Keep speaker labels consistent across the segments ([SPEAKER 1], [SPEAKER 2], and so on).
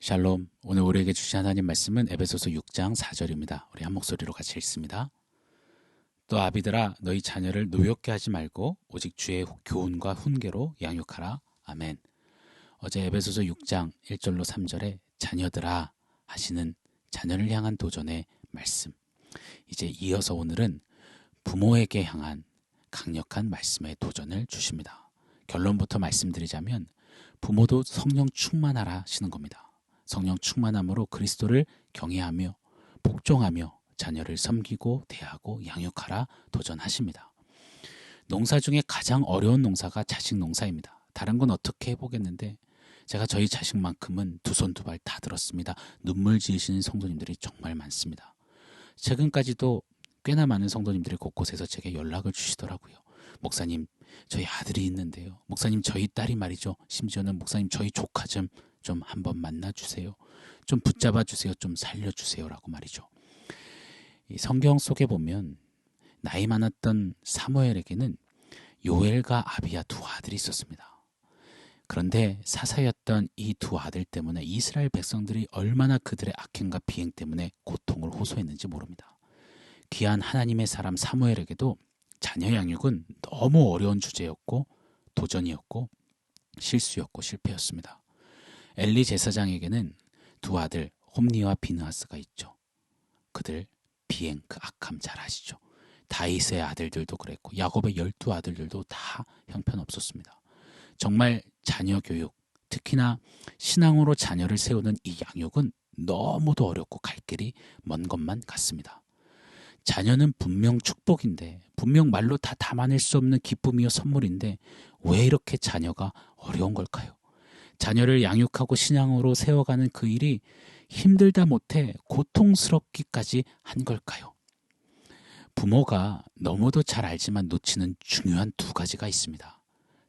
[SPEAKER 1] 샬롬. 오늘 우리에게 주신 하나님 말씀은 에베소서 6장 4절입니다. 우리 한 목소리로 같이 읽습니다. 또 아비들아 너희 자녀를 노엽게 하지 말고 오직 주의 교훈과 훈계로 양육하라. 아멘. 어제 에베소서 6장 1절로 3절에 자녀들아 하시는 자녀를 향한 도전의 말씀. 이제 이어서 오늘은 부모에게 향한 강력한 말씀의 도전을 주십니다. 결론부터 말씀드리자면 부모도 성령 충만하라 하시는 겁니다. 성령 충만함으로 그리스도를 경외하며 복종하며 자녀를 섬기고 대하고 양육하라 도전하십니다. 농사 중에 가장 어려운 농사가 자식 농사입니다. 다른 건 어떻게 해보겠는데 제가 저희 자식만큼은 두 손 두 발 다 들었습니다. 눈물 지으시는 성도님들이 정말 많습니다. 최근까지도 꽤나 많은 성도님들이 곳곳에서 제게 연락을 주시더라고요. 목사님, 저희 아들이 있는데요. 목사님, 저희 딸이 말이죠. 심지어는 목사님, 저희 조카 좀 한번 만나주세요. 좀 붙잡아 주세요. 좀 살려주세요. 라고 말이죠. 이 성경 속에 보면 나이 많았던 사무엘에게는 요엘과 아비야 두 아들이 있었습니다. 그런데 사사였던 이 두 아들 때문에 이스라엘 백성들이 얼마나 그들의 악행과 비행 때문에 고통을 호소했는지 모릅니다. 귀한 하나님의 사람 사무엘에게도 자녀 양육은 너무 어려운 주제였고 도전이었고 실수였고 실패였습니다. 엘리 제사장에게는 두 아들 홈니와 비느하스가 있죠. 그들 비행 그 악함 잘 아시죠. 다윗의 아들들도 그랬고 야곱의 12아들들도 다 형편없었습니다. 정말 자녀 교육, 특히나 신앙으로 자녀를 세우는 이 양육은 너무도 어렵고 갈 길이 먼 것만 같습니다. 자녀는 분명 축복인데 분명 말로 다 담아낼 수 없는 기쁨이요 선물인데 왜 이렇게 자녀가 어려운 걸까요? 자녀를 양육하고 신앙으로 세워가는 그 일이 힘들다 못해 고통스럽기까지 한 걸까요? 부모가 너무도 잘 알지만 놓치는 중요한 두 가지가 있습니다.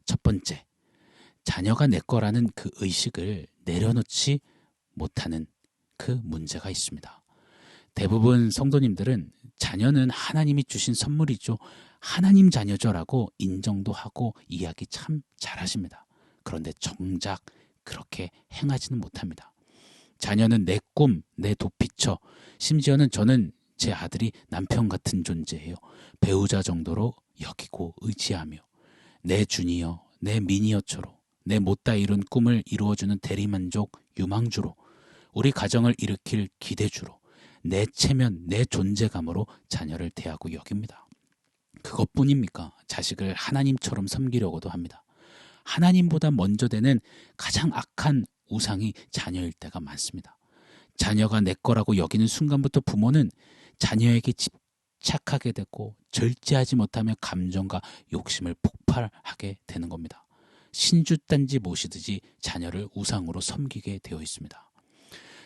[SPEAKER 1] 첫 번째, 자녀가 내 거라는 그 의식을 내려놓지 못하는 그 문제가 있습니다. 대부분 성도님들은 자녀는 하나님이 주신 선물이죠. 하나님 자녀죠라고 인정도 하고 이야기 참 잘하십니다. 그런데 정작 그렇게 행하지는 못합니다. 자녀는 내 꿈, 내 도피처, 심지어는 저는 제 아들이 남편 같은 존재예요. 배우자 정도로 여기고 의지하며 내 주니어, 내 미니어처로 내 못다 이룬 꿈을 이루어주는 대리만족 유망주로 우리 가정을 일으킬 기대주로 내 체면, 내 존재감으로 자녀를 대하고 여깁니다. 그것뿐입니까? 자식을 하나님처럼 섬기려고도 합니다. 하나님보다 먼저 되는 가장 악한 우상이 자녀일 때가 많습니다. 자녀가 내 거라고 여기는 순간부터 부모는 자녀에게 집착하게 되고 절제하지 못하며 감정과 욕심을 폭발하게 되는 겁니다. 신주단지 모시듯이 자녀를 우상으로 섬기게 되어 있습니다.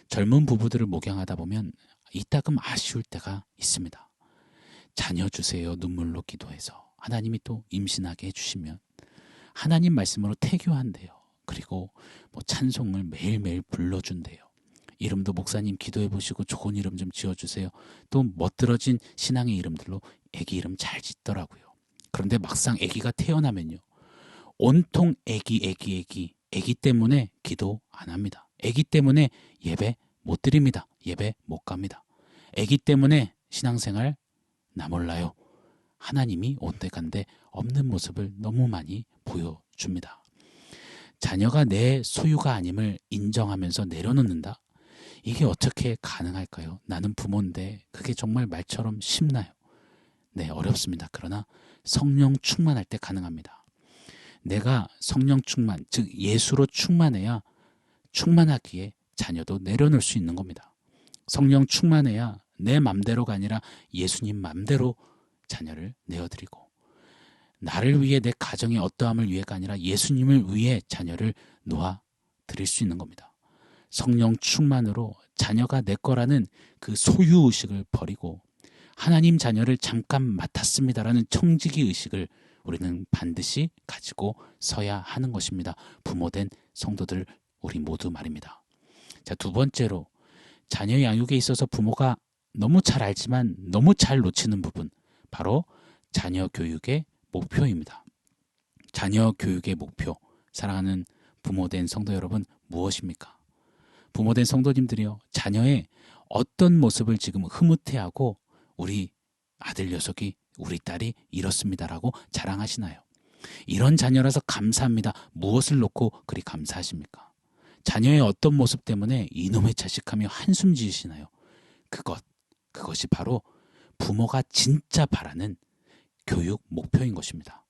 [SPEAKER 1] 젊은 부부들을 목양하다 보면 이따금 아쉬울 때가 있습니다. 자녀 주세요 눈물로 기도해서 하나님이 또 임신하게 해주시면 하나님 말씀으로 태교한대요. 그리고 찬송을 매일매일 불러준대요. 이름도 목사님 기도해 보시고 좋은 이름 좀 지어주세요. 또 멋들어진 신앙의 이름들로 애기 이름 잘 짓더라고요. 그런데 막상 애기가 태어나면요. 온통 애기 때문에 기도 안 합니다. 애기 때문에 예배 못 드립니다. 예배 못 갑니다. 애기 때문에 신앙생활 나 몰라요. 하나님이 온데간데 없는 모습을 너무 많이 보여줍니다. 자녀가 내 소유가 아님을 인정하면서 내려놓는다? 이게 어떻게 가능할까요? 나는 부모인데 그게 정말 말처럼 쉽나요? 네, 어렵습니다. 그러나 성령 충만할 때 가능합니다. 내가 성령 충만, 즉 예수로 충만해야 충만하기에 자녀도 내려놓을 수 있는 겁니다. 성령 충만해야 내 맘대로가 아니라 예수님 맘대로 자녀를 내어드리고 나를 위해 내 가정의 어떠함을 위해가 아니라 예수님을 위해 자녀를 놓아드릴 수 있는 겁니다. 성령 충만으로 자녀가 내 거라는 그 소유의식을 버리고 하나님 자녀를 잠깐 맡았습니다라는 청지기 의식을 우리는 반드시 가지고 서야 하는 것입니다. 부모된 성도들 우리 모두 말입니다. 자, 두 번째로 자녀 양육에 있어서 부모가 너무 잘 알지만 너무 잘 놓치는 부분, 바로 자녀 교육의 목표입니다. 자녀 교육의 목표, 사랑하는 부모된 성도 여러분, 무엇입니까? 부모된 성도님들이요, 자녀의 어떤 모습을 지금 흐뭇해하고 우리 아들 녀석이, 우리 딸이 이렇습니다라고 자랑하시나요? 이런 자녀라서 감사합니다. 무엇을 놓고 그리 감사하십니까? 자녀의 어떤 모습 때문에 이놈의 자식하며 한숨 지으시나요? 그것이 바로 부모가 진짜 바라는 교육 목표인 것입니다.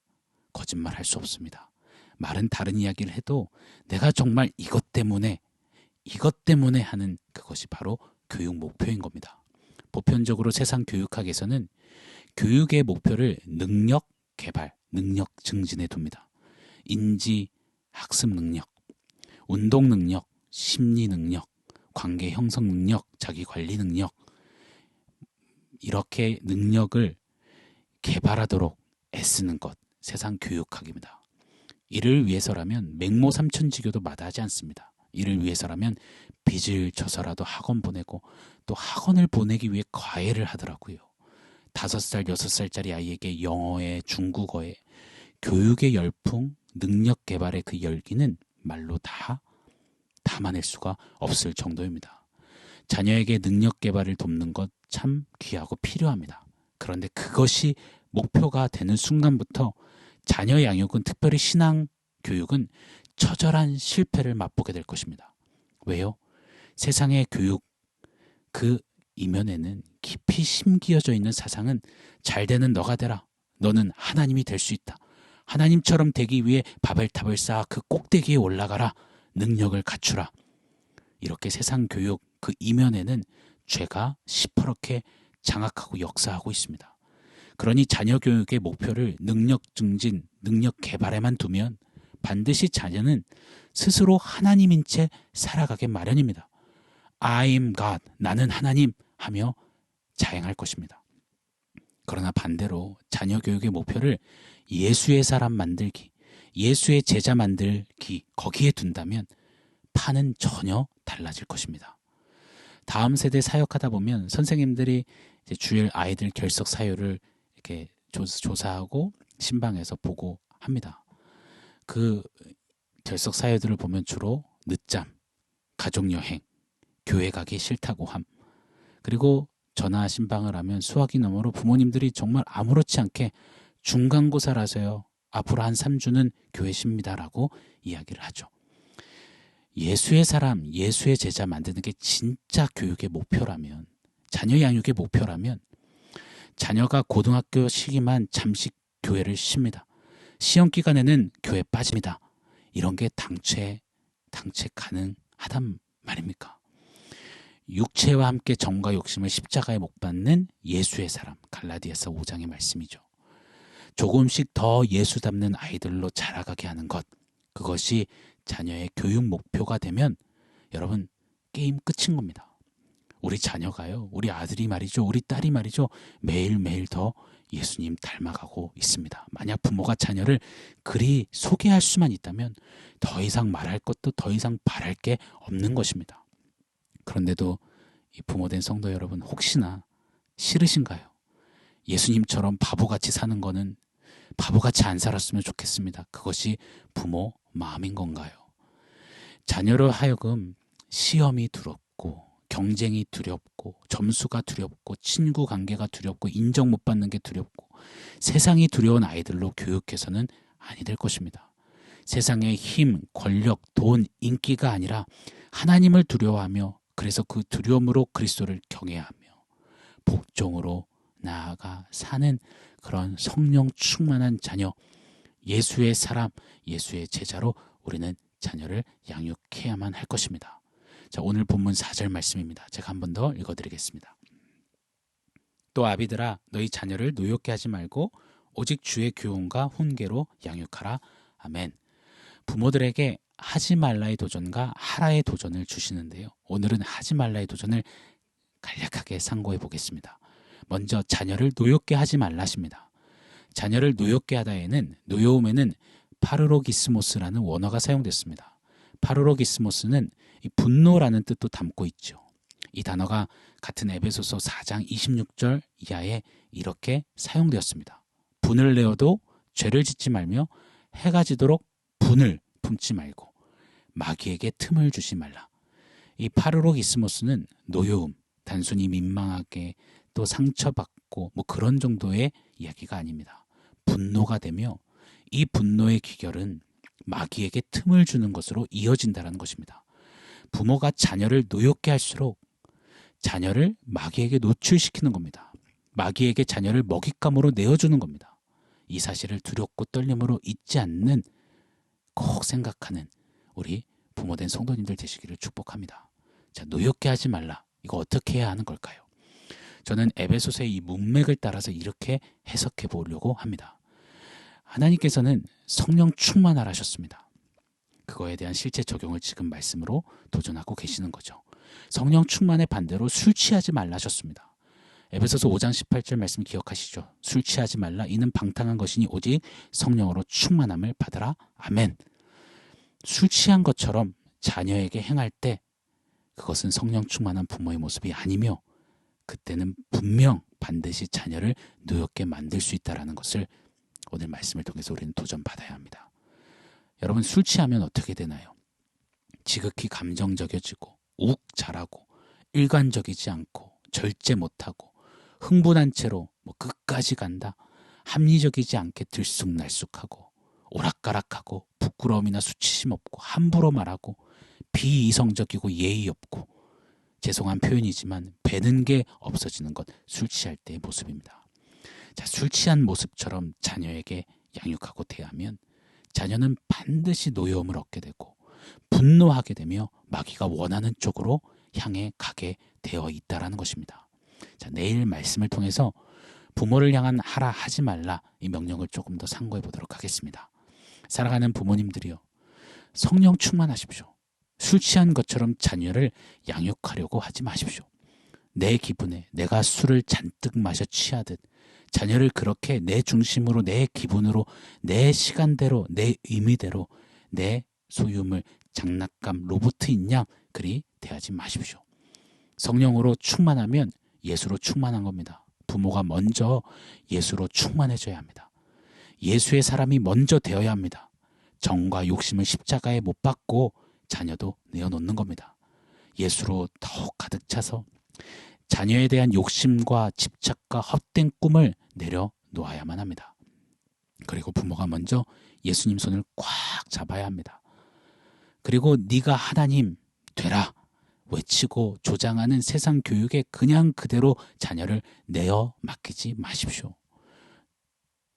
[SPEAKER 1] 거짓말할 수 없습니다. 말은 다른 이야기를 해도 내가 정말 이것 때문에 하는 그것이 바로 교육 목표인 겁니다. 보편적으로 세상 교육학에서는 교육의 목표를 능력 개발, 능력 증진에 둡니다. 인지, 학습 능력, 운동 능력, 심리 능력, 관계 형성 능력, 자기 관리 능력, 이렇게 능력을 개발하도록 애쓰는 것, 세상 교육학입니다. 이를 위해서라면 맹모 삼천지교도 마다하지 않습니다. 이를 위해서라면 빚을 져서라도 학원 보내고 또 학원을 보내기 위해 과외를 하더라고요. 5살, 6살짜리 아이에게 영어에 중국어에 교육의 열풍, 능력 개발의 그 열기는 말로 다 담아낼 수가 없을 정도입니다. 자녀에게 능력 개발을 돕는 것 참 귀하고 필요합니다. 그런데 그것이 목표가 되는 순간부터 자녀 양육은, 특별히 신앙 교육은 처절한 실패를 맛보게 될 것입니다. 왜요? 세상의 교육 그 이면에는 깊이 심기어져 있는 사상은 잘 되는 너가 되라. 너는 하나님이 될 수 있다. 하나님처럼 되기 위해 바벨탑을 쌓아 그 꼭대기에 올라가라. 능력을 갖추라. 이렇게 세상 교육 그 이면에는 죄가 시퍼렇게 장악하고 역사하고 있습니다. 그러니 자녀 교육의 목표를 능력 증진, 능력 개발에만 두면 반드시 자녀는 스스로 하나님인 채 살아가게 마련입니다. I'm God, 나는 하나님 하며 자행할 것입니다. 그러나 반대로 자녀 교육의 목표를 예수의 사람 만들기, 예수의 제자 만들기, 거기에 둔다면 판은 전혀 달라질 것입니다. 다음 세대 사역하다 보면 선생님들이 이제 주일 아이들 결석 사유를 이렇게 조사하고 신방에서 보고 합니다. 그 결석 사유들을 보면 주로 늦잠, 가족여행, 교회 가기 싫다고 함, 그리고 전화 신방을 하면 수화기 너머로 부모님들이 정말 아무렇지 않게 중간고사라서요, 앞으로 한 3주는 교회 쉽니다라고 이야기를 하죠. 예수의 사람, 예수의 제자 만드는 게 진짜 교육의 목표라면, 자녀 양육의 목표라면 자녀가 고등학교 시기만 잠시 교회를 쉽니다. 시험 기간에는 교회 빠집니다. 이런 게 당최 가능하단 말입니까? 육체와 함께 정과 욕심을 십자가에 못 박는 예수의 사람, 갈라디아서 5장의 말씀이죠. 조금씩 더 예수 닮는 아이들로 자라가게 하는 것, 그것이 자녀의 교육 목표가 되면 여러분 게임 끝인 겁니다. 우리 자녀가요, 우리 아들이 말이죠, 우리 딸이 말이죠, 매일매일 더 예수님 닮아가고 있습니다. 만약 부모가 자녀를 그리 소개할 수만 있다면 더 이상 말할 것도 더 이상 바랄 게 없는 것입니다. 그런데도 이 부모된 성도 여러분, 혹시나 싫으신가요? 예수님처럼 바보같이 사는 거는 바보같이 안 살았으면 좋겠습니다. 그것이 부모 마음인 건가요? 자녀로 하여금 시험이 두렵고 경쟁이 두렵고 점수가 두렵고 친구 관계가 두렵고 인정 못 받는 게 두렵고 세상이 두려운 아이들로 교육해서는 아니 될 것입니다. 세상의 힘, 권력, 돈, 인기가 아니라 하나님을 두려워하며, 그래서 그 두려움으로 그리스도를 경외하며 복종으로 나아가 사는 그런 성령 충만한 자녀, 예수의 사람, 예수의 제자로 우리는 자녀를 양육해야만 할 것입니다. 자, 오늘 본문 4절 말씀입니다. 제가 한 번 더 읽어드리겠습니다. 또 아비들아, 너희 자녀를 노엽게 하지 말고 오직 주의 교훈과 훈계로 양육하라. 아멘. 부모들에게 하지 말라의 도전과 하라의 도전을 주시는데요. 오늘은 하지 말라의 도전을 간략하게 상고해 보겠습니다. 먼저 자녀를 노엽게 하지 말라십니다. 자녀를 노엽게 하다에는, 노여움에는 파르로기스모스라는 원어가 사용됐습니다. 파르로기스모스는 이 분노라는 뜻도 담고 있죠. 이 단어가 같은 에베소서 4장 26절 이하에 이렇게 사용되었습니다. 분을 내어도 죄를 짓지 말며 해가 지도록 분을 품지 말고 마귀에게 틈을 주지 말라. 이 파르로기스모스는 노여움, 단순히 민망하게 또 상처받고 뭐 그런 정도의 이야기가 아닙니다. 분노가 되며 이 분노의 귀결은 마귀에게 틈을 주는 것으로 이어진다는 것입니다. 부모가 자녀를 노엽게 할수록 자녀를 마귀에게 노출시키는 겁니다. 마귀에게 자녀를 먹잇감으로 내어주는 겁니다. 이 사실을 두렵고 떨림으로 잊지 않는, 꼭 생각하는 우리 부모된 성도님들 되시기를 축복합니다. 자, 노엽게 하지 말라. 이거 어떻게 해야 하는 걸까요? 저는 에베소서의 이 문맥을 따라서 이렇게 해석해 보려고 합니다. 하나님께서는 성령 충만하라 하셨습니다. 그거에 대한 실제 적용을 지금 말씀으로 도전하고 계시는 거죠. 성령 충만의 반대로 술 취하지 말라 하셨습니다. 에베소서 5장 18절 말씀 기억하시죠? 술 취하지 말라. 이는 방탕한 것이니 오직 성령으로 충만함을 받으라. 아멘. 술 취한 것처럼 자녀에게 행할 때 그것은 성령 충만한 부모의 모습이 아니며, 그때는 분명 반드시 자녀를 노엽게 만들 수 있다는 것을 오늘 말씀을 통해서 우리는 도전받아야 합니다. 여러분, 술 취하면 어떻게 되나요? 지극히 감정적여지고 욱 자라고 일관적이지 않고 절제 못하고 흥분한 채로 뭐 끝까지 간다, 합리적이지 않게 들쑥날쑥하고 오락가락하고 부끄러움이나 수치심 없고 함부로 말하고 비이성적이고 예의 없고, 죄송한 표현이지만 배는 게 없어지는 것, 술 취할 때의 모습입니다. 자, 술 취한 모습처럼 자녀에게 양육하고 대하면 자녀는 반드시 노여움을 얻게 되고 분노하게 되며 마귀가 원하는 쪽으로 향해 가게 되어 있다는 것입니다. 자, 내일 말씀을 통해서 부모를 향한 하라 하지 말라, 이 명령을 조금 더 상고해 보도록 하겠습니다. 사랑하는 부모님들이요, 성령 충만하십시오. 술 취한 것처럼 자녀를 양육하려고 하지 마십시오. 내 기분에 내가 술을 잔뜩 마셔 취하듯 자녀를 그렇게 내 중심으로, 내 기분으로, 내 시간대로, 내 의미대로 내 소유물, 장난감, 로봇인 양 그리 대하지 마십시오. 성령으로 충만하면 예수로 충만한 겁니다. 부모가 먼저 예수로 충만해져야 합니다. 예수의 사람이 먼저 되어야 합니다. 정과 욕심을 십자가에 못 박고 자녀도 내어놓는 겁니다. 예수로 더욱 가득 차서 자녀에 대한 욕심과 집착과 헛된 꿈을 내려놓아야만 합니다. 그리고 부모가 먼저 예수님 손을 꽉 잡아야 합니다. 그리고 네가 하나님 되라 외치고 조장하는 세상 교육에 그냥 그대로 자녀를 내어 맡기지 마십시오.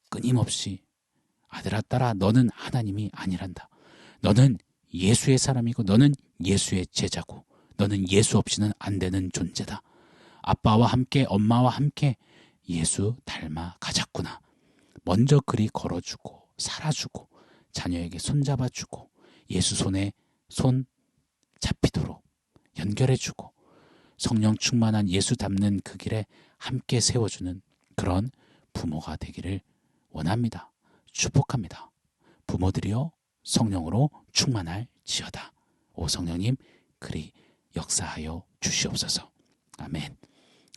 [SPEAKER 1] 끊임없이 아들아 딸아, 너는 하나님이 아니란다. 너는 예수의 사람이고 너는 예수의 제자고 너는 예수 없이는 안 되는 존재다. 아빠와 함께 엄마와 함께 예수 닮아 가자꾸나. 먼저 그리 걸어주고 살아주고 자녀에게 손잡아주고 예수 손에 손 잡히도록 연결해주고 성령 충만한 예수 닮는 그 길에 함께 세워주는 그런 부모가 되기를 원합니다. 축복합니다. 부모들이여 성령으로 충만할지어다. 오 성령님 그리 역사하여 주시옵소서. 아멘.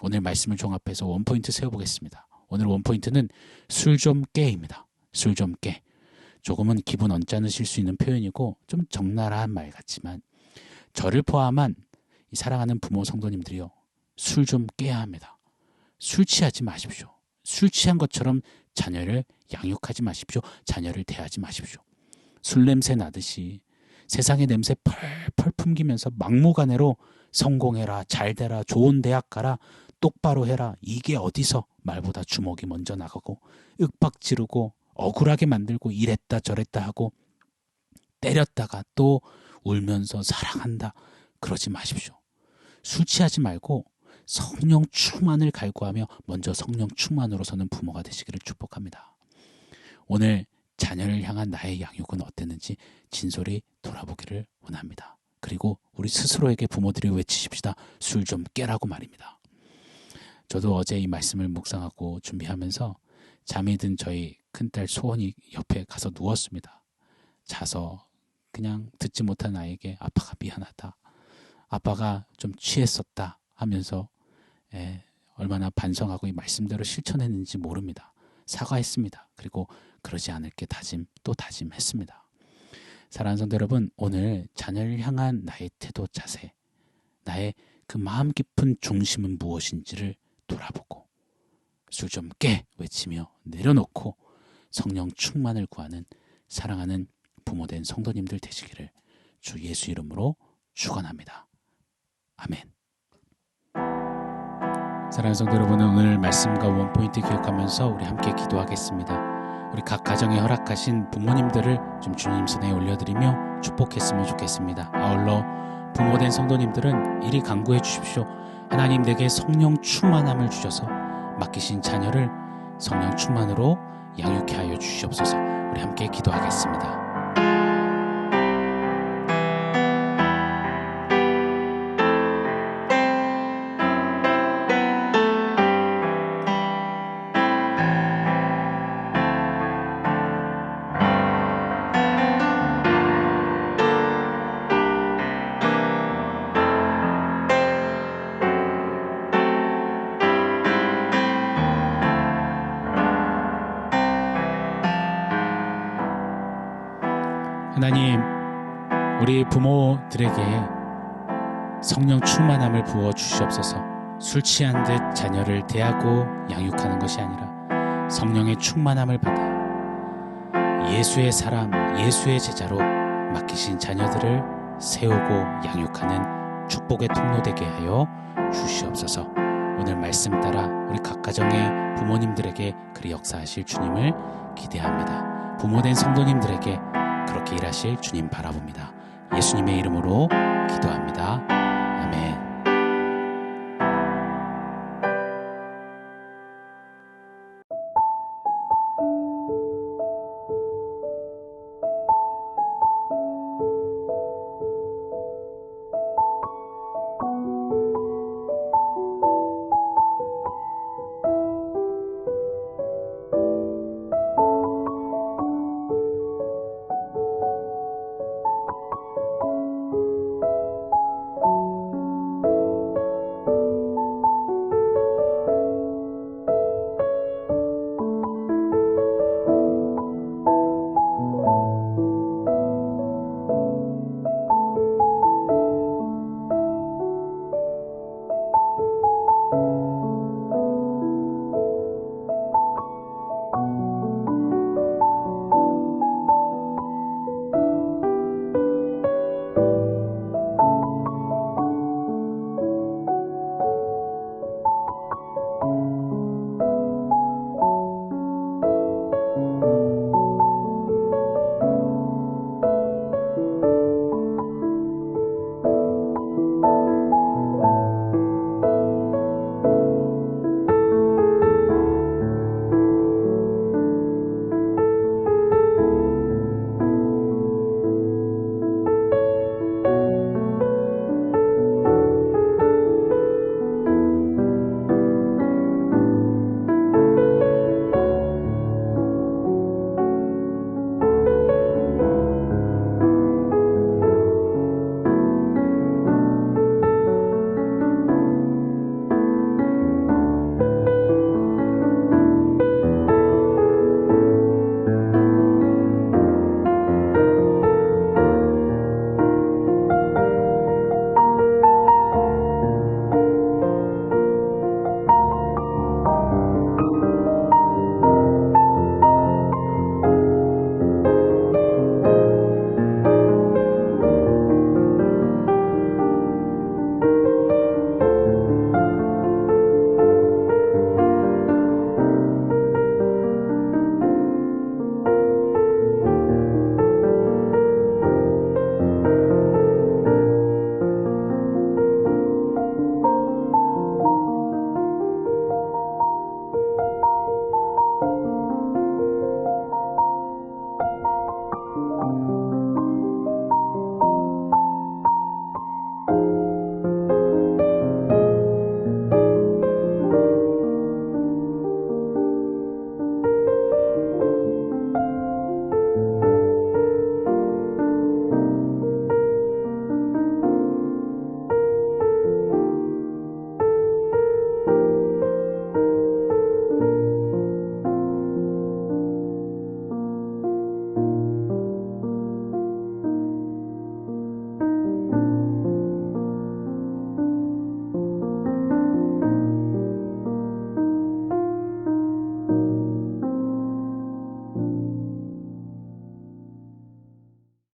[SPEAKER 1] 오늘 말씀을 종합해서 원포인트 세워보겠습니다. 오늘 원포인트는 술 좀 깨입니다. 술 좀 깨. 조금은 기분 언짢으실 수 있는 표현이고 좀 적나라한 말 같지만 저를 포함한 이 사랑하는 부모 성도님들이요, 술 좀 깨야 합니다. 술 취하지 마십시오. 술 취한 것처럼 자녀를 양육하지 마십시오. 자녀를 대하지 마십시오. 술 냄새 나듯이 세상의 냄새 펄펄 풍기면서 막무가내로 성공해라, 잘 되라, 좋은 대학 가라, 똑바로 해라, 이게 어디서 말보다 주먹이 먼저 나가고 윽박 지르고 억울하게 만들고 이랬다 저랬다 하고 때렸다가 또 울면서 사랑한다 그러지 마십시오. 술 취하지 말고 성령 충만을 갈구하며 먼저 성령 충만으로 서는 부모가 되시기를 축복합니다. 오늘 자녀를 향한 나의 양육은 어땠는지 진솔히 돌아보기를 원합니다. 그리고 우리 스스로에게 부모들이 외치십시다. 술 좀 깨라고 말입니다. 저도 어제 이 말씀을 묵상하고 준비하면서 잠이 든 저희 큰딸 소원이 옆에 가서 누웠습니다. 자서 그냥 듣지 못한 아이에게 아빠가 미안하다, 아빠가 좀 취했었다 하면서 얼마나 반성하고 이 말씀대로 실천했는지 모릅니다. 사과했습니다. 그리고 그러지 않을게 또 다짐했습니다. 사랑하는 성도 여러분, 오늘 자녀를 향한 나의 태도 자세, 나의 그 마음 깊은 중심은 무엇인지를 돌아보고 술 좀 깨 외치며 내려놓고 성령 충만을 구하는 사랑하는 부모된 성도님들 되시기를 주 예수 이름으로 축원합니다. 아멘. 사랑하는 성도 여러분, 오늘 말씀과 원포인트 기억하면서 우리 함께 기도하겠습니다. 우리 각 가정에 허락하신 부모님들을 좀 주님 손에 올려드리며 축복했으면 좋겠습니다. 아울러 부모된 성도님들은 이리 간구해 주십시오. 하나님, 내게 성령 충만함을 주셔서 맡기신 자녀를 성령 충만으로 양육케 하여 주시옵소서. 우리 함께 기도하겠습니다. 하나님, 우리 부모들에게 성령 충만함을 부어 주시옵소서. 술 취한 듯 자녀를 대하고 양육하는 것이 아니라 성령의 충만함을 받아 예수의 사람, 예수의 제자로 맡기신 자녀들을 세우고 양육하는 축복의 통로 되게 하여 주시옵소서. 오늘 말씀 따라 우리 각 가정의 부모님들에게 그리 역사하실 주님을 기대합니다. 부모된 성도님들에게 그렇게 일하실 주님 바라봅니다. 예수님의 이름으로 기도합니다.